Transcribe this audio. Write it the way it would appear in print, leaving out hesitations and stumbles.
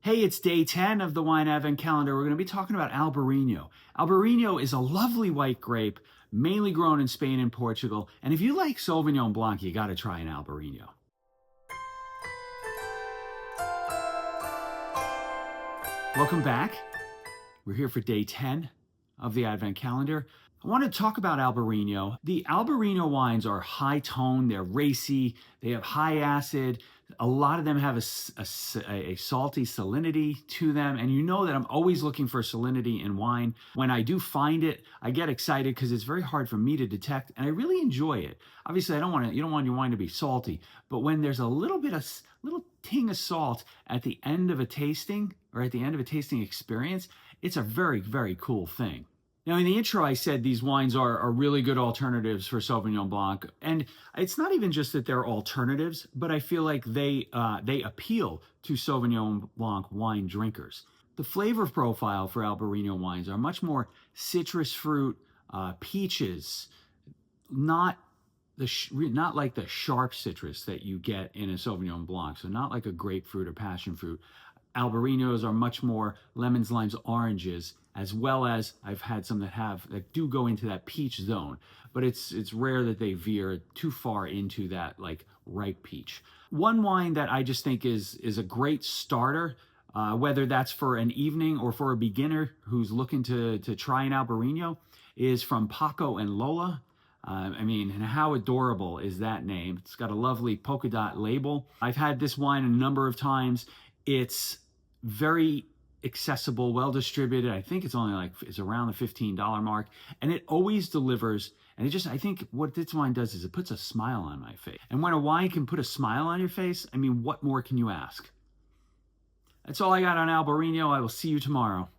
Hey, it's day 10 of the Wine Advent Calendar. We're going to be talking about Albarino. Albarino is a lovely white grape, mainly grown in Spain and Portugal. And if you like Sauvignon Blanc, you got to try an Albarino. Welcome back. We're here for day 10 of the Advent Calendar. I want to talk about Albarino. The Albarino wines are high tone, they're racy, they have high acid. A lot of them have a salty salinity to them, and you know that I'm always looking for salinity in wine. When I do find it, I get excited because it's very hard for me to detect, and I really enjoy it. Obviously, you don't want your wine to be salty, but when there's a little ting of salt at the end of a tasting or at the end of a tasting experience, it's a very, very cool thing. Now, in the intro, I said these wines are really good alternatives for Sauvignon Blanc. And it's not even just that they're alternatives, but I feel like they appeal to Sauvignon Blanc wine drinkers. The flavor profile for Albarino wines are much more citrus fruit, peaches, not like the sharp citrus that you get in a Sauvignon Blanc. So not like a grapefruit or passion fruit. Albarinos are much more lemons, limes, oranges, as well as I've had some that do go into that peach zone, but it's rare that they veer too far into that like ripe peach. One wine that I just think is a great starter, whether that's for an evening or for a beginner who's looking to try an Albarino, is from Paco and Lola. And how adorable is that name? It's got a lovely polka dot label. I've had this wine a number of times. It's very accessible, well distributed. I think it's around the $15 mark, and it always delivers. And I think what this wine does is it puts a smile on my face. And when a wine can put a smile on your face, what more can you ask? That's all I got on Albarino. I will see you tomorrow.